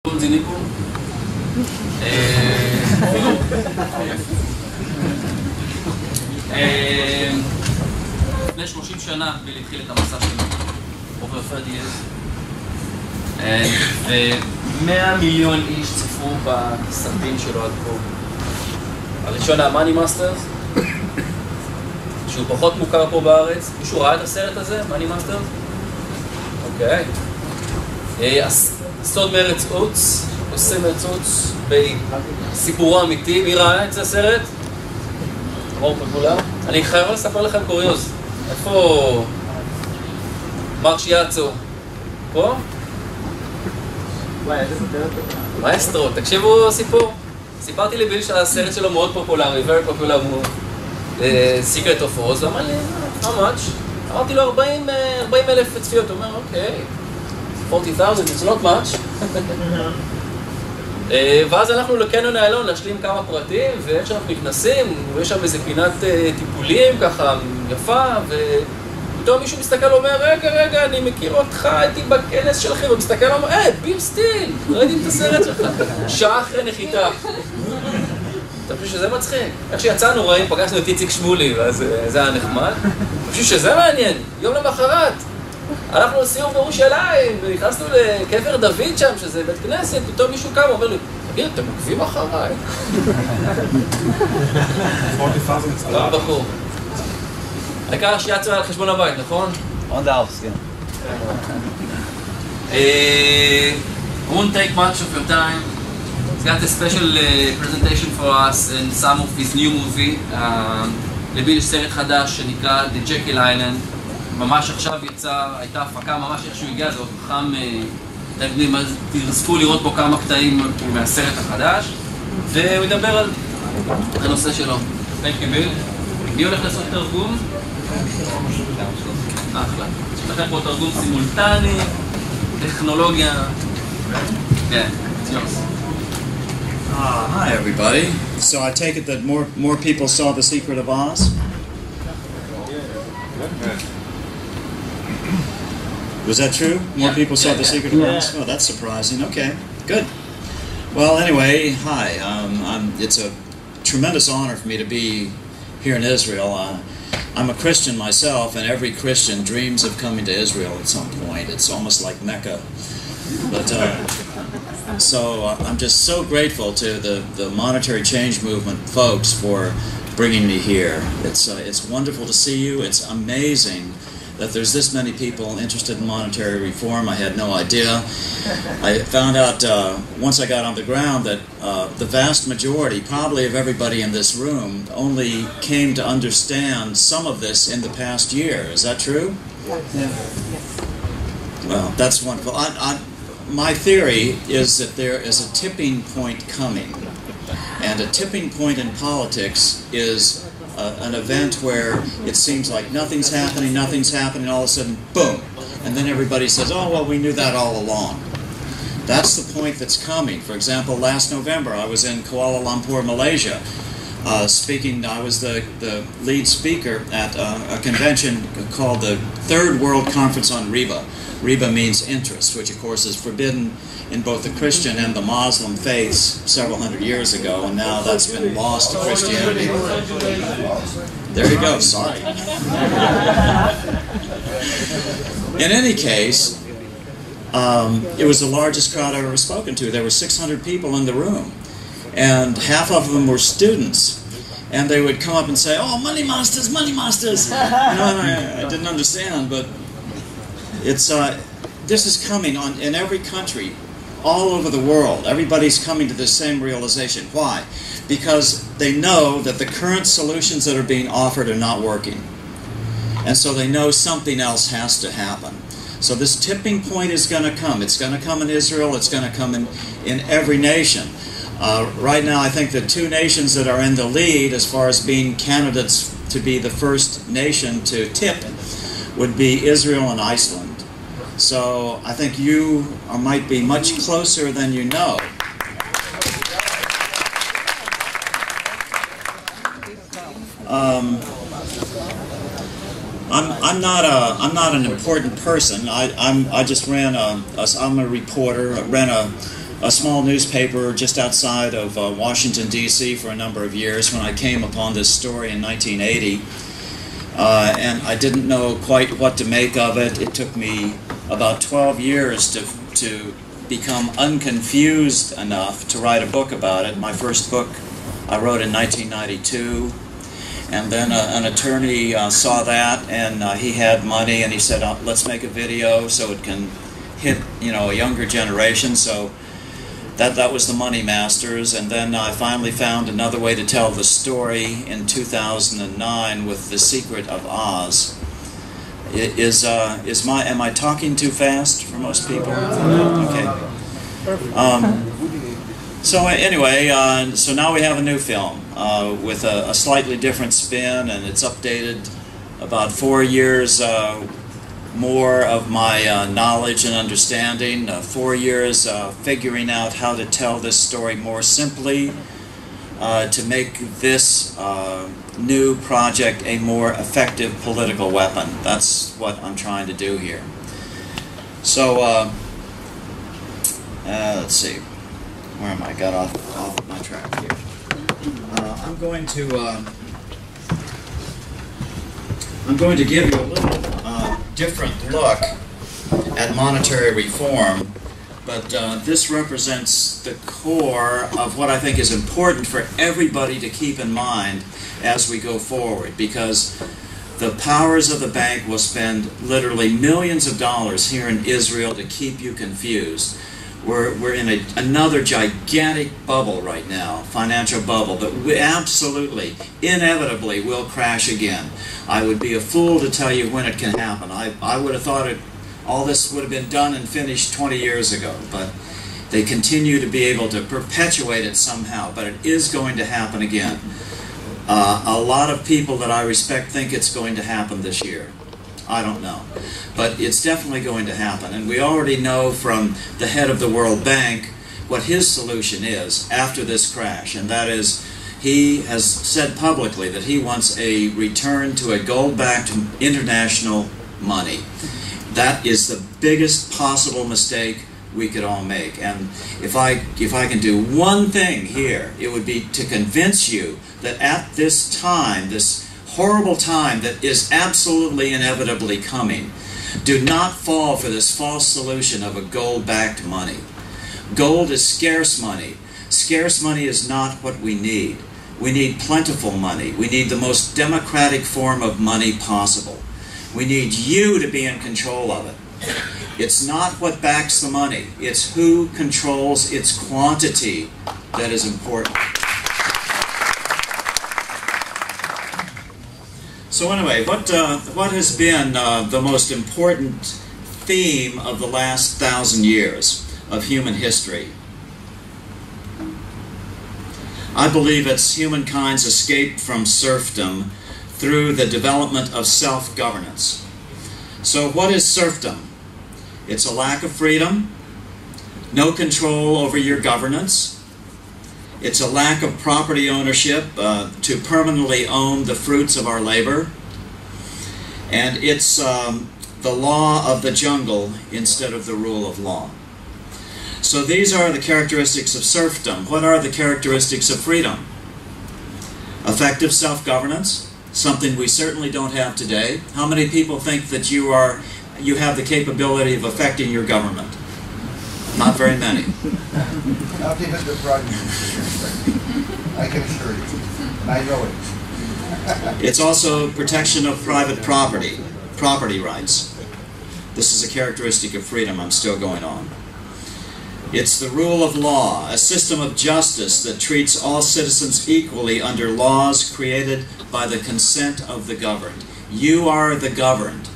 זיניקו. לפני 30 שנה ביל התחיל את המסע שלו, over 30 years, ו100 מיליון איש צפו בסרטים שלו עד כה. הראשון המאני מאסטרס, שהוא פחות מוכר פה בארץ. מישהו ראה את הסרט הזה, מאני מאסטרס? אוקיי. סוד מרץ עוץ, עושה מרץ עוץ בסיפורו אמיתי. מי ראה את זה הסרט? אמרו פה כולם. אני חייב לספר לכם קוריוז. איפה מרש יאצו? פה? מאסטרו, תקשיבו סיפור. סיפרתי לביל שהסרט שלו מאוד פופולרי, very popular, Secret of Oz, ואמר לי, how much? אמרתי לו 40,000 צפיות. הוא אומר, אוקיי, 40,000, it's not much. ואז אנחנו לקניון איילון להשלים כמה פרטים, ואיך שאנחנו נכנסים, ויש שם איזה פינת טיפולים ככה יפה, ופתאום מישהו מסתכל ואומר, רגע, אני מכיר אותך, הייתי בכנס שלכם, ומסתכל ואומר, ביל סטיל, ראיתי את הסרט שלך. שעה אחרי נחיתה. אתה חושב שזה מצחיק? איך שיצאנו ראים, פגשנו את איציק שמולי, ואז זה היה נחמד. אתה חושב שזה מעניין? יום למחרת. הלכנו לסיור בירושלים, ונכנסנו לקבר דוד שם, שזה בית כנסת, פתאום מישהו קם ואומר לי, תגיד, אתם עוקבים אחריי? לא בחור. העיקר שיצא על חשבון הבית, נכון? On the house, yeah. I won't take much of your time. He's got a special presentation for us and some of his new movie. לביל יש סרט חדש שנקרא The Jekyll Island. ממש עכשיו הייתה הפקה ממש איך שהוא הגיע, זה עוד חם, תרצפו לראות בו כמה קטעים מהסרט החדש, והוא ידבר על הנושא שלו. Thank you, ביל. מי הולך לעשות תרגום? אחלה. יש לכם פה תרגום סימולטני, טכנולוגיה. כן, it's yours. Hi everybody. So I take it that more people saw The Secret of Oz? Was that true? More people saw The Secret of Oz? Oh, that's surprising. Okay, good. Well, anyway, hi. It's a tremendous honor for me to be here in Israel. I'm a Christian myself, and every Christian dreams of coming to Israel at some point. It's almost like Mecca. But so I'm just so grateful to the monetary change movement folks for bringing me here. It's wonderful to see you. It's amazing that there's this many people interested in monetary reform. I had no idea. I found out once I got on the ground that the vast majority, probably of everybody in this room, only came to understand some of this in the past year. Is that true? Yeah. Well, that's wonderful. My theory is that there is a tipping point coming. And a tipping point in politics is an event where it seems like nothing's happening, all of a sudden, boom. And then everybody says, oh, well, we knew that all along. That's the point that's coming. For example, last November, I was in Kuala Lumpur, Malaysia, speaking. I was the lead speaker at a convention called the Third World Conference on Riba. Riba means interest, which of course is forbidden in both the Christian and the Muslim faiths several hundred years ago, and now that's been lost to Christianity. There you go, sorry. In any case, it was the largest crowd I've ever spoken to. There were 600 people in the room, and half of them were students. And they would come up and say, oh, money masters, money masters. You know, and I didn't understand, but this is coming on in every country, all over the world. Everybody's coming to the same realization. Why? Because they know that the current solutions that are being offered are not working. And so they know something else has to happen. So this tipping point is going to come. It's going to come in Israel. It's going to come in every nation. Right now, I think the two nations that are in the lead as far as being candidates to be the first nation to tip would be Israel and Iceland. So I think you might be much closer than you know. I'm not an important person. I just ran I'm a reporter. I ran a small newspaper just outside of Washington, D.C. for a number of years when I came upon this story in 1980. And I didn't know quite what to make of it. It took me about 12 years to become unconfused enough to write a book about it. My first book I wrote in 1992. And then an attorney saw that, and he had money, and he said, let's make a video so it can hit, a younger generation. So that was the Money Masters. And then I finally found another way to tell the story in 2009 with The Secret of Oz. Am I talking too fast for most people? Okay. So anyway, so now we have a new film with a slightly different spin, and it's updated about 4 years more of my knowledge and understanding, 4 years figuring out how to tell this story more simply, to make this new project a more effective political weapon. That's what I'm trying to do here. So, let's see. Where am I? Got off my track here. I'm going to give you a little different look at monetary reform, but this represents the core of what I think is important for everybody to keep in mind as we go forward, because the powers of the bank will spend literally millions of dollars here in Israel to keep you confused. We're in another gigantic bubble right now, financial bubble, that we absolutely, inevitably will crash again. I would be a fool to tell you when it can happen. I would have thought all this would have been done and finished 20 years ago, but they continue to be able to perpetuate it somehow, but it is going to happen again. A lot of people that I respect think it's going to happen this year. I don't know. But it's definitely going to happen. And we already know from the head of the World Bank what his solution is after this crash. And that is, he has said publicly that he wants a return to a gold-backed international money. That is the biggest possible mistake we could all make. And if I can do one thing here, it would be to convince you that at this time, this horrible time that is absolutely inevitably coming, do not fall for this false solution of a gold-backed money. Gold is scarce money. Scarce money is not what we need. We need plentiful money. We need the most democratic form of money possible. We need you to be in control of it. It's not what backs the money. It's who controls its quantity that is important. So anyway, what has been the most important theme of the last 1,000 years of human history? I believe it's humankind's escape from serfdom through the development of self-governance. So what is serfdom? It's a lack of freedom, no control over your governance. It's a lack of property ownership to permanently own the fruits of our labor. And it's the law of the jungle instead of the rule of law. So these are the characteristics of serfdom. What are the characteristics of freedom? Effective self-governance, something we certainly don't have today. How many people think that you have the capability of affecting your government? Not very many. Not even the Prime Minister. I can assure you. I know it. It's also protection of private property rights. This is a characteristic of freedom. I'm still going on. It's the rule of law, a system of justice that treats all citizens equally under laws created by the consent of the governed. You are the governed.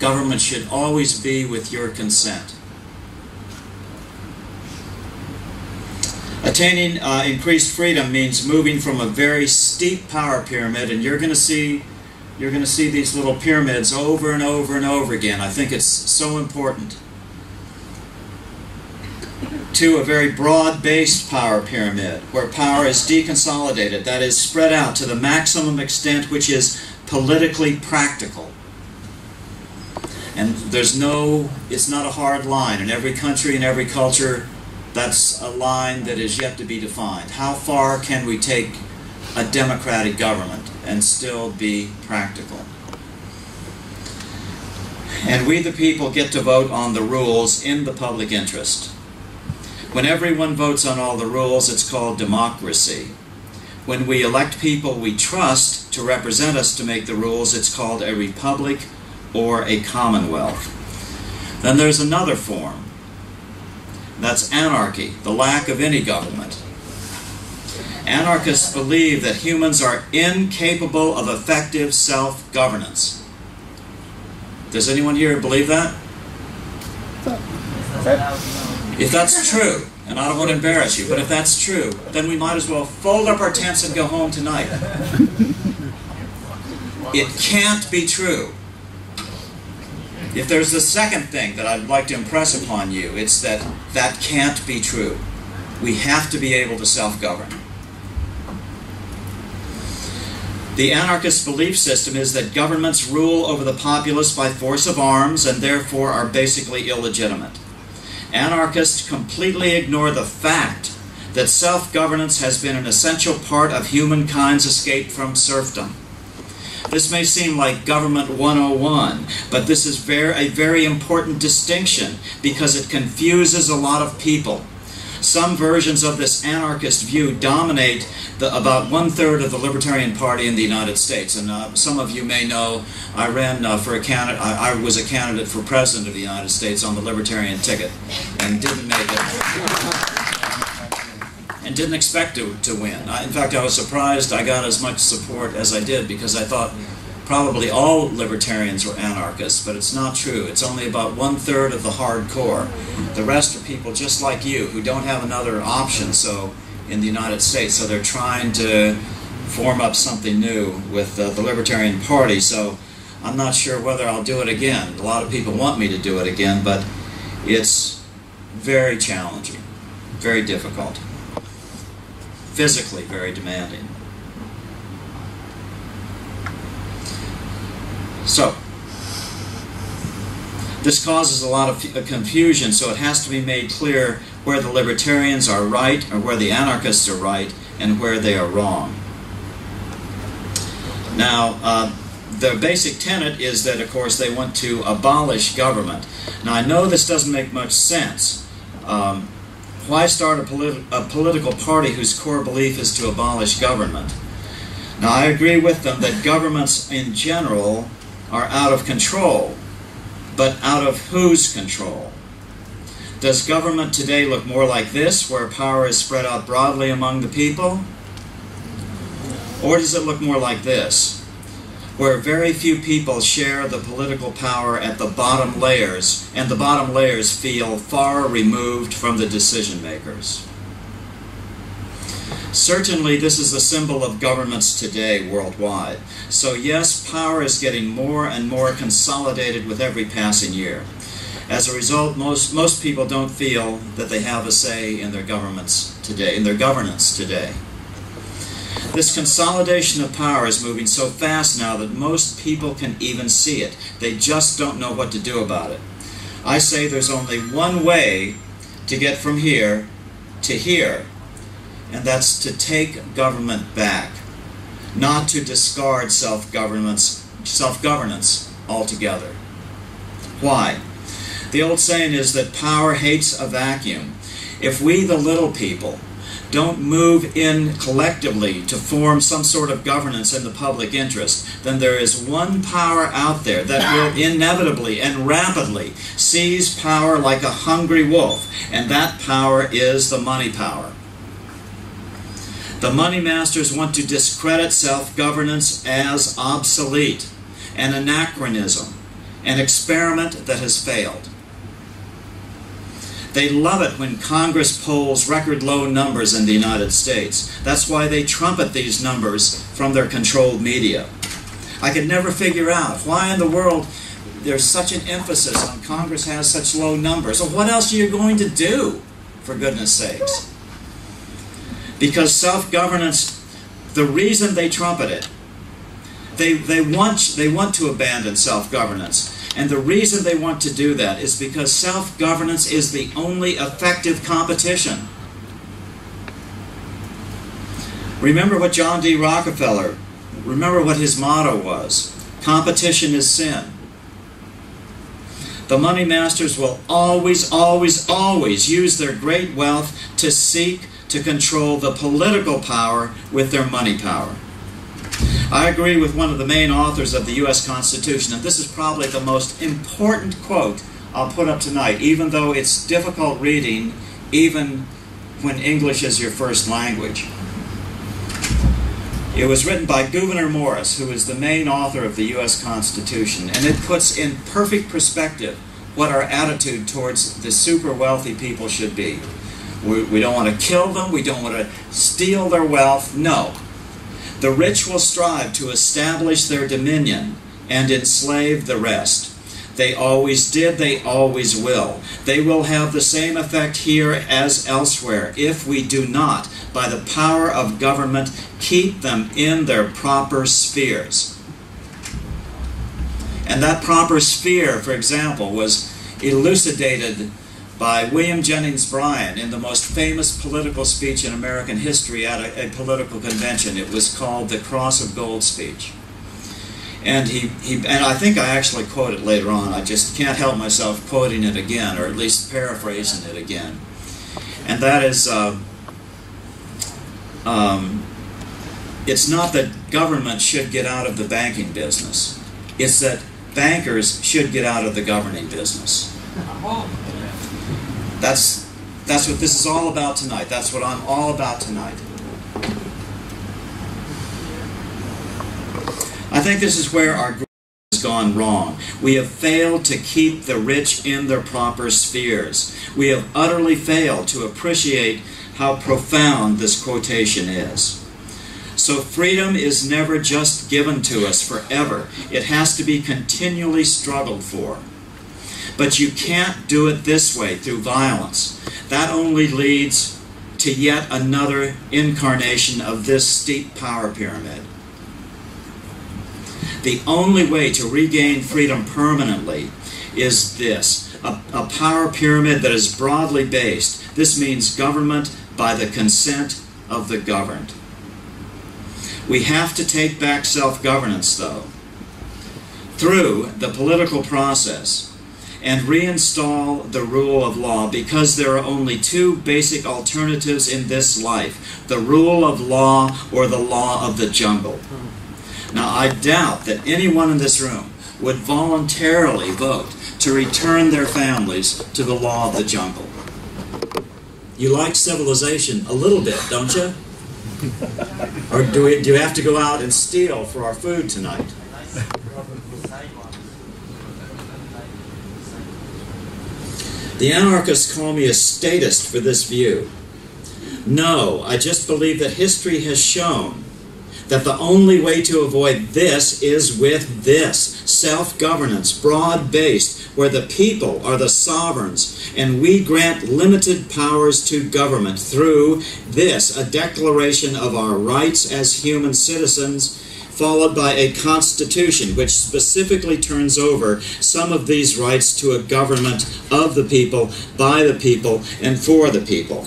Government should always be with your consent. Attaining increased freedom means moving from a very steep power pyramid, and you're going to see these little pyramids over and over and over again. I think it's so important. To a very broad-based power pyramid, where power is deconsolidated, that is, spread out to the maximum extent which is politically practical. And it's not a hard line. In every country and every culture, That's a line that is yet to be defined. How far can we take a democratic government and still be practical? And we the people get to vote on the rules in the public interest. When everyone votes on all the rules, it's called democracy. When we elect people we trust to represent us to make the rules, it's called a republic or a commonwealth. Then there's another form. That's anarchy, the lack of any government. Anarchists believe that humans are incapable of effective self-governance. Does anyone here believe that? If that's true, and I don't want to embarrass you, but if that's true, then we might as well fold up our tents and go home tonight. It can't be true. If there's the second thing that I'd like to impress upon you, it's that that can't be true. We have to be able to self-govern. The anarchist belief system is that governments rule over the populace by force of arms and therefore are basically illegitimate. Anarchists completely ignore the fact that self-governance has been an essential part of humankind's escape from serfdom. This may seem like Government 101, but this is a very important distinction because it confuses a lot of people. Some versions of this anarchist view dominate about 1/3 of the Libertarian Party in the United States. And some of you may know I ran I was a candidate for President of the United States on the Libertarian ticket and didn't make it. And didn't expect to win. In fact, I was surprised I got as much support as I did because I thought probably all libertarians were anarchists, but it's not true. It's only about 1/3 of the hardcore. The rest are people just like you who don't have another option in the United States, so they're trying to form up something new with the Libertarian Party, so I'm not sure whether I'll do it again. A lot of people want me to do it again, but it's very challenging, very difficult, physically very demanding. So, this causes a lot of confusion, so it has to be made clear where the libertarians are right or where the anarchists are right and where they are wrong. Now, the basic tenet is that, of course, they want to abolish government. Now, I know this doesn't make much sense. Why start a political party whose core belief is to abolish government? Now, I agree with them that governments in general are out of control, but out of whose control? Does government today look more like this, where power is spread out broadly among the people? Or does it look more like this, where very few people share the political power at the bottom layers, and the bottom layers feel far removed from the decision makers? Certainly, this is a symbol of governments today worldwide. So yes, power is getting more and more consolidated with every passing year. As a result, most people don't feel that they have a say in their governments today, in their governance today. This consolidation of power is moving so fast now that most people can even see it. They just don't know what to do about it. I say there's only one way to get from here to here, and that's to take government back, not to discard self-governance altogether. Why? The old saying is that power hates a vacuum. If we, the little people, don't move in collectively to form some sort of governance in the public interest, then there is one power out there that will inevitably and rapidly seize power like a hungry wolf, and that power is the money power. The money masters want to discredit self-governance as obsolete, an anachronism, an experiment that has failed. They love it when Congress polls record-low numbers in the United States. That's why they trumpet these numbers from their controlled media. I could never figure out why in the world there's such an emphasis on Congress has such low numbers. So what else are you going to do, for goodness sakes? Because self-governance, the reason they trumpet it, they want to abandon self-governance And the reason they want to do that is because self-governance is the only effective competition. Remember what John D. Rockefeller, remember what his motto was. Competition is sin. The money masters will always, always, always use their great wealth to seek to control the political power with their money power. I agree with one of the main authors of the U.S. Constitution, and this is probably the most important quote I'll put up tonight, even though it's difficult reading, even when English is your first language. It was written by Gouverneur Morris, who is the main author of the U.S. Constitution, and it puts in perfect perspective what our attitude towards the super wealthy people should be. We don't want to kill them, we don't want to steal their wealth, no. The rich will strive to establish their dominion and enslave the rest. They always did, they always will. They will have the same effect here as elsewhere if we do not, by the power of government, keep them in their proper spheres. And that proper sphere, for example, was elucidated by William Jennings Bryan in the most famous political speech in American history at a political convention. It was called the Cross of Gold speech. And and I think I actually quote it later on. I just can't help myself quoting it again, or at least paraphrasing it again. And that is, it's not that government should get out of the banking business. It's that bankers should get out of the governing business. That's what this is all about tonight. That's what I'm all about tonight. I think this is where our group has gone wrong. We have failed to keep the rich in their proper spheres. We have utterly failed to appreciate how profound this quotation is. So freedom is never just given to us forever. It has to be continually struggled for. But you can't do it this way, through violence. That only leads to yet another incarnation of this steep power pyramid. The only way to regain freedom permanently is this, a power pyramid that is broadly based. This means government by the consent of the governed. We have to take back self-governance, though, through the political process, and reinstall the rule of law, because there are only two basic alternatives in this life: the rule of law or the law of the jungle. Now, I doubt that anyone in this room would voluntarily vote to return their families to the law of the jungle. You like civilization a little bit, don't you? Or do you have to go out and steal for our food tonight? The anarchists call me a statist for this view. No, I just believe that history has shown that the only way to avoid this is with this, self-governance, broad-based, where the people are the sovereigns, and we grant limited powers to government through this, a declaration of our rights as human citizens, followed by a constitution which specifically turns over some of these rights to a government of the people, by the people, and for the people.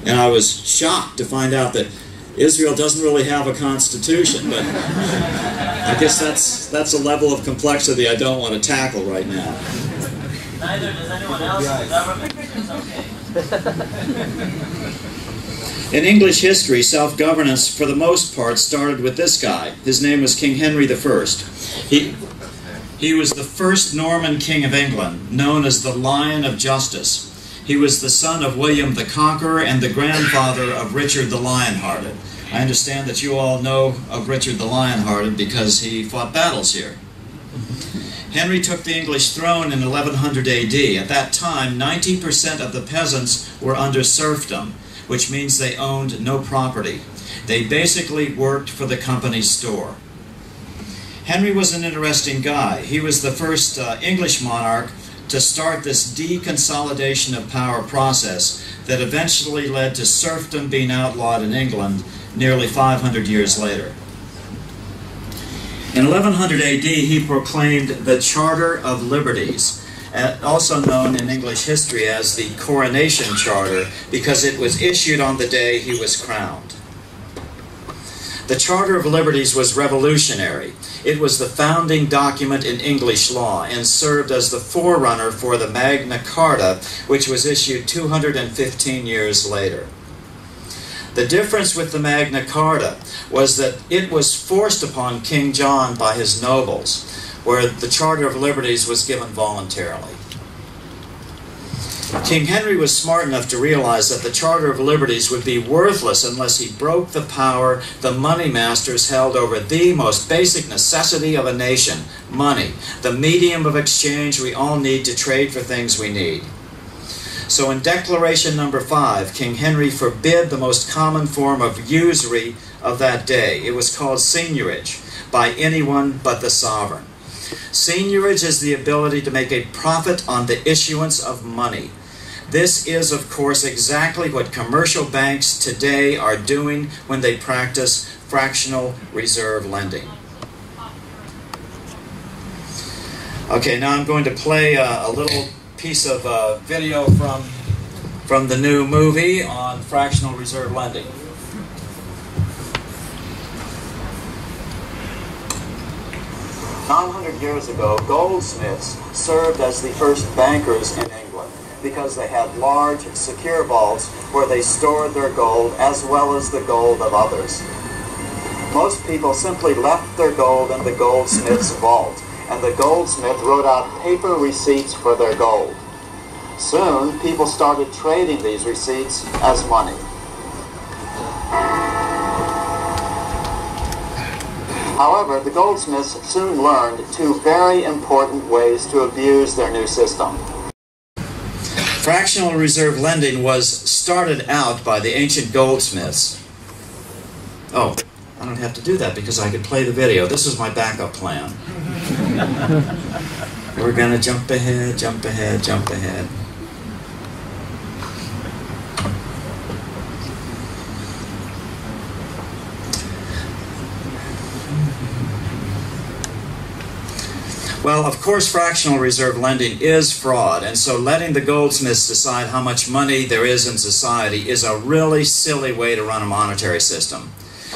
And I was shocked to find out that Israel doesn't really have a constitution, but I guess that's a level of complexity I don't want to tackle right now. Neither does anyone else in the government. It's okay. In English history, self-governance, for the most part, started with this guy. His name was King Henry I. He was the first Norman king of England, known as the Lion of Justice. He was the son of William the Conqueror and the grandfather of Richard the Lionhearted. I understand that you all know of Richard the Lionhearted because he fought battles here. Henry took the English throne in 1100 AD. At that time, 90% of the peasants were under serfdom, which means they owned no property. They basically worked for the company store. Henry was an interesting guy. He was the first English monarch to start this deconsolidation of power process that eventually led to serfdom being outlawed in England nearly 500 years later. In 1100 AD, he proclaimed the Charter of Liberties, also known in English history as the Coronation Charter, because it was issued on the day he was crowned. The Charter of Liberties was revolutionary. It was the founding document in English law and served as the forerunner for the Magna Carta, which was issued 215 years later. The difference with the Magna Carta was that it was forced upon King John by his nobles, where the Charter of Liberties was given voluntarily. King Henry was smart enough to realize that the Charter of Liberties would be worthless unless he broke the power the money masters held over the most basic necessity of a nation, money, the medium of exchange we all need to trade for things we need. So in Declaration number 5, King Henry forbid the most common form of usury of that day. It was called seigniorage, by anyone but the sovereign. Seigniorage is the ability to make a profit on the issuance of money. This is, of course, exactly what commercial banks today are doing when they practice fractional reserve lending. Okay, now I'm going to play a little piece of video from the new movie on fractional reserve lending. 900 years ago, goldsmiths served as the first bankers in England because they had large, secure vaults where they stored their gold as well as the gold of others. Most people simply left their gold in the goldsmith's vault, and the goldsmith wrote out paper receipts for their gold. Soon, people started trading these receipts as money. However, the goldsmiths soon learned two very important ways to abuse their new system. Fractional reserve lending was started out by the ancient goldsmiths. Oh, I don't have to do that because I could play the video. This is my backup plan. We're going to jump ahead, jump ahead, jump ahead. Well, of course, fractional reserve lending is fraud, and so letting the goldsmiths decide how much money there is in society is a really silly way to run a monetary system.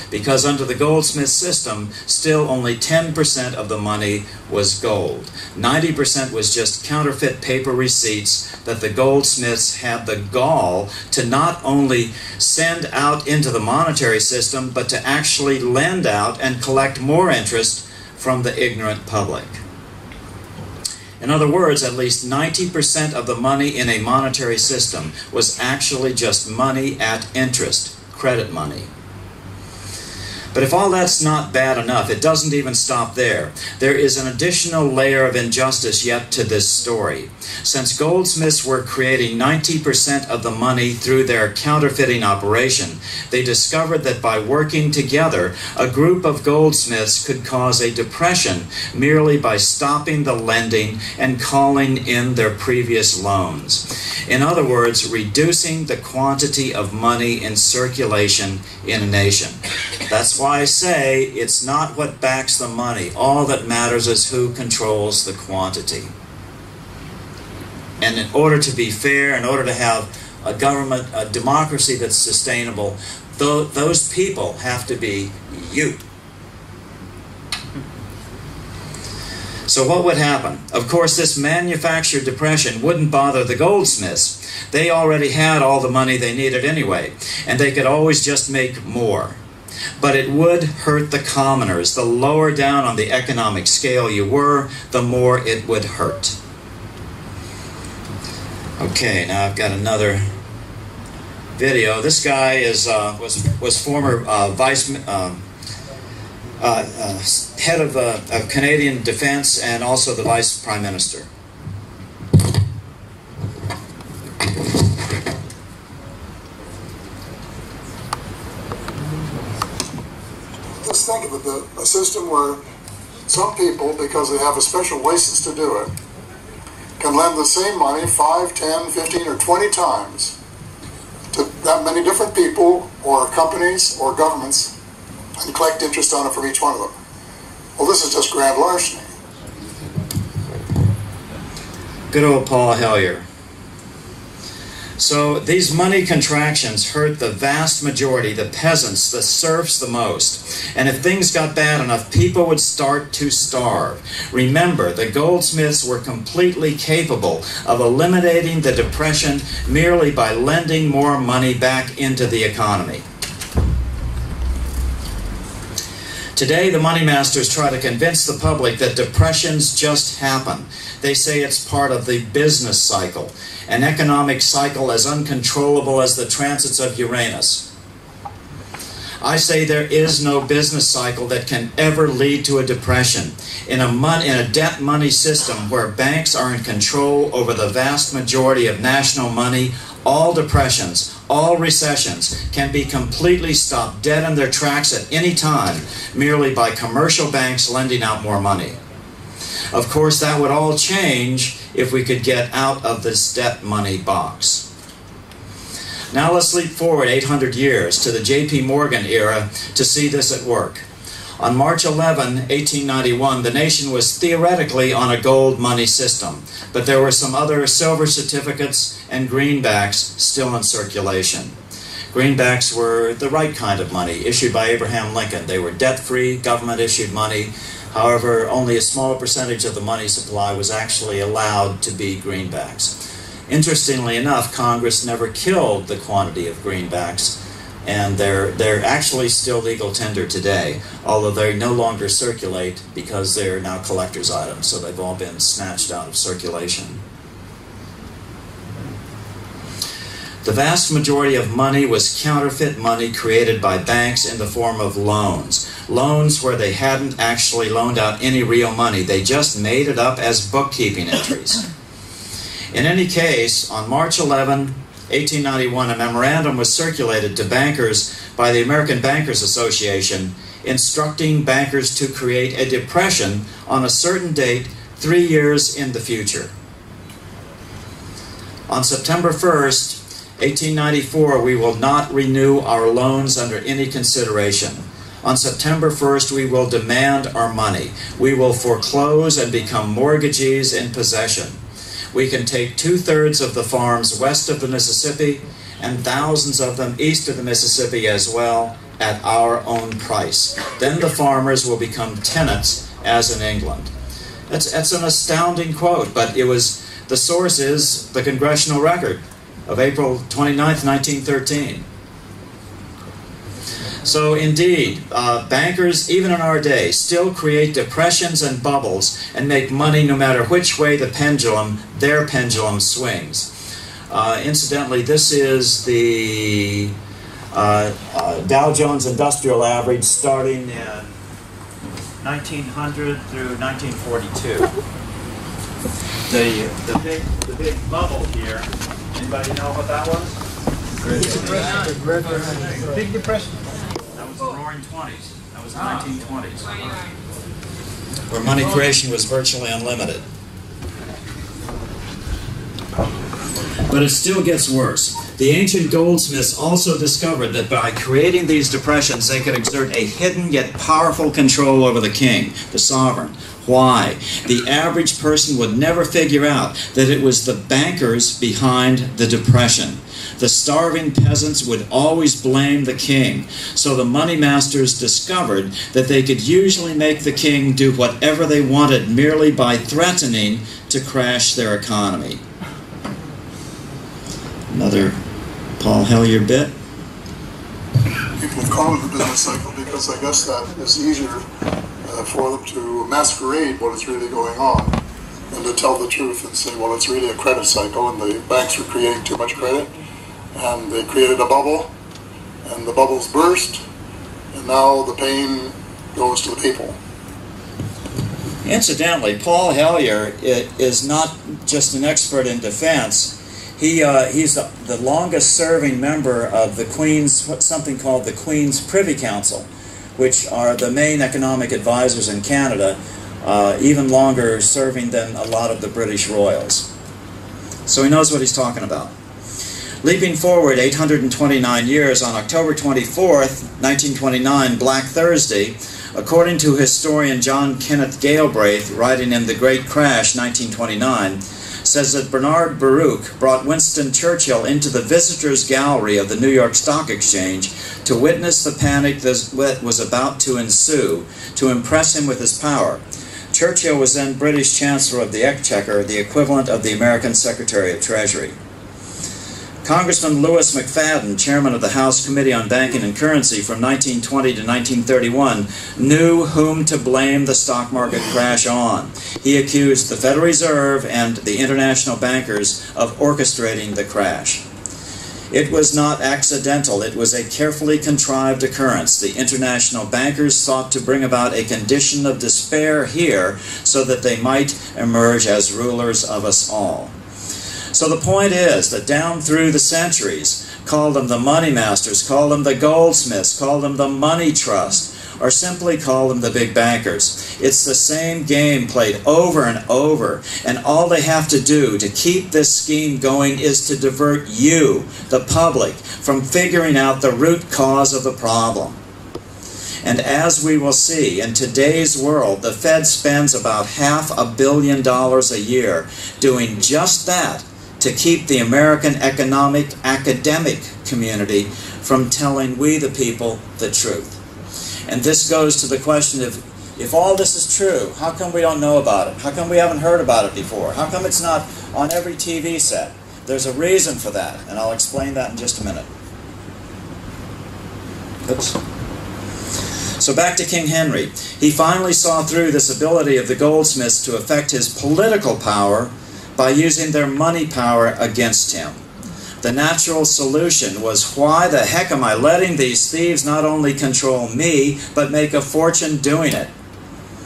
Because under the goldsmith system, still only 10% of the money was gold. 90% was just counterfeit paper receipts that the goldsmiths had the gall to not only send out into the monetary system, but to actually lend out and collect more interest from the ignorant public. In other words, at least 90% of the money in a monetary system was actually just money at interest, credit money. But if all that's not bad enough, it doesn't even stop there. There is an additional layer of injustice yet to this story. Since goldsmiths were creating 90% of the money through their counterfeiting operation, they discovered that by working together, a group of goldsmiths could cause a depression merely by stopping the lending and calling in their previous loans. In other words, reducing the quantity of money in circulation in a nation. That's why I say it's not what backs the money. All that matters is who controls the quantity. And in order to be fair, in order to have a government, a democracy that's sustainable, those people have to be you. So what would happen? Of course, this manufactured depression wouldn't bother the goldsmiths. They already had all the money they needed anyway, and they could always just make more. But it would hurt the commoners. The lower down on the economic scale you were, the more it would hurt. Okay, now I've got another video. This guy is was former head of Canadian Defense and also the Vice Prime Minister. Just think of it, a system where some people, because they have a special license to do it, can lend the same money 5, 10, 15, or 20 times to that many different people or companies or governments and collect interest on it from each one of them. Well, this is just grand larceny. Good old Paul Hellyer. So these money contractions hurt the vast majority, the peasants, the serfs the most. And if things got bad enough, people would start to starve. Remember, the goldsmiths were completely capable of eliminating the depression merely by lending more money back into the economy. Today, the money masters try to convince the public that depressions just happen. They say it's part of the business cycle, an economic cycle as uncontrollable as the transits of Uranus. I say there is no business cycle that can ever lead to a depression. In a debt money system where banks are in control over the vast majority of national money, all depressions, all recessions can be completely stopped dead in their tracks at any time merely by commercial banks lending out more money. Of course, that would all change if we could get out of this debt money box. Now let's leap forward 800 years to the J.P. Morgan era to see this at work. On March 11, 1891, the nation was theoretically on a gold money system, but there were some other silver certificates and greenbacks still in circulation. Greenbacks were the right kind of money issued by Abraham Lincoln. They were debt-free, government-issued money. However, only a small percentage of the money supply was actually allowed to be greenbacks. Interestingly enough, Congress never killed the quantity of greenbacks, and they're actually still legal tender today, although they no longer circulate because they're now collector's items, so they've all been snatched out of circulation. The vast majority of money was counterfeit money created by banks in the form of loans. Loans where they hadn't actually loaned out any real money. They just made it up as bookkeeping entries. In any case, on March 11, 1891, a memorandum was circulated to bankers by the American Bankers Association instructing bankers to create a depression on a certain date 3 years in the future. On September 1st, 1894, we will not renew our loans under any consideration. On September 1st, we will demand our money. We will foreclose and become mortgagees in possession. We can take 2/3 of the farms west of the Mississippi and thousands of them east of the Mississippi as well at our own price. Then the farmers will become tenants as in England. That's an astounding quote, but the source is the Congressional Record of April 29th, 1913. So indeed, bankers, even in our day, still create depressions and bubbles and make money no matter which way their pendulum swings. Incidentally, this is the Dow Jones Industrial Average starting in 1900 through 1942. The big bubble here, anybody know what that was? Big Depression. That was the Roaring 20s. That was the 1920s. Where money creation was virtually unlimited. But it still gets worse. The ancient goldsmiths also discovered that by creating these depressions, they could exert a hidden yet powerful control over the king, the sovereign. Why? The average person would never figure out that it was the bankers behind the depression. The starving peasants would always blame the king. So the money masters discovered that they could usually make the king do whatever they wanted merely by threatening to crash their economy. Another Paul Hellyer bit. People have called it the business cycle because I guess that is easier for them to masquerade what is really going on than to tell the truth and say, well, it's really a credit cycle and the banks were creating too much credit and they created a bubble and the bubbles burst and now the pain goes to the people. Incidentally, Paul Hellyer is not just an expert in defense. He's the longest-serving member of the Queen's, something called the Queen's Privy Council, which are the main economic advisors in Canada, even longer serving than a lot of the British royals. So he knows what he's talking about. Leaping forward 829 years, on October 24th, 1929, Black Thursday, According to historian John Kenneth Galbraith, writing in The Great Crash, 1929, says that Bernard Baruch brought Winston Churchill into the visitors' gallery of the New York Stock Exchange to witness the panic that was about to ensue, to impress him with his power. Churchill was then British Chancellor of the Exchequer, the equivalent of the American Secretary of Treasury. Congressman Lewis McFadden, chairman of the House Committee on Banking and Currency from 1920 to 1931, knew whom to blame the stock market crash on. He accused the Federal Reserve and the international bankers of orchestrating the crash. It was not accidental. It was a carefully contrived occurrence. The international bankers sought to bring about a condition of despair here so that they might emerge as rulers of us all. So the point is that down through the centuries, call them the money masters, call them the goldsmiths, call them the money trust, or simply call them the big bankers. It's the same game played over and over, and all they have to do to keep this scheme going is to divert you, the public, from figuring out the root cause of the problem. And as we will see, in today's world, the Fed spends about $500 million a year doing just that, to keep the American academic community from telling we the people the truth. And this goes to the question of, if all this is true, how come we don't know about it? How come we haven't heard about it before? How come it's not on every TV set? There's a reason for that, and I'll explain that in just a minute. Oops. So back to King Henry. He finally saw through this ability of the goldsmiths to affect his political power by using their money power against him. The natural solution was, why the heck am I letting these thieves not only control me, but make a fortune doing it?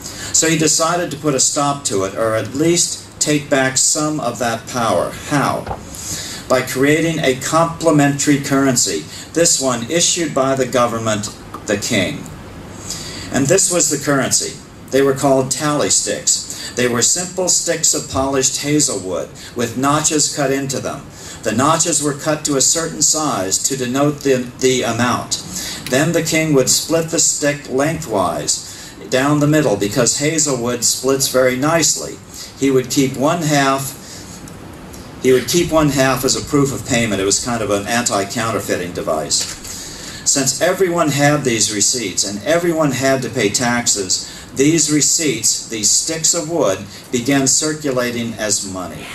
So he decided to put a stop to it, or at least take back some of that power. How? By creating a complementary currency, this one issued by the government, the king. And this was the currency. They were called tally sticks. They were simple sticks of polished hazelwood with notches cut into them. The notches were cut to a certain size to denote the amount. Then the king would split the stick lengthwise down the middle, because hazelwood splits very nicely. He would keep one half as a proof of payment. It was kind of an anti-counterfeiting device. Since everyone had these receipts and everyone had to pay taxes, these receipts, these sticks of wood, began circulating as money.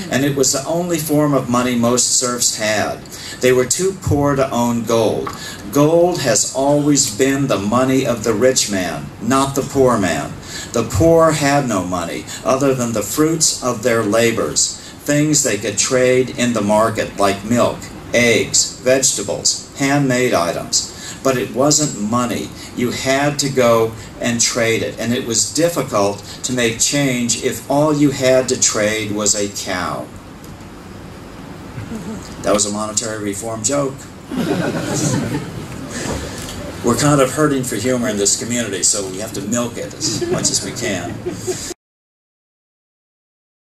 And it was the only form of money most serfs had. They were too poor to own gold. Gold has always been the money of the rich man, not the poor man. The poor had no money other than the fruits of their labors, things they could trade in the market like milk, eggs, vegetables, handmade items. But it wasn't money. You had to go and trade it. And it was difficult to make change if all you had to trade was a cow. That was a monetary reform joke. We're kind of hurting for humor in this community, so we have to milk it as much as we can.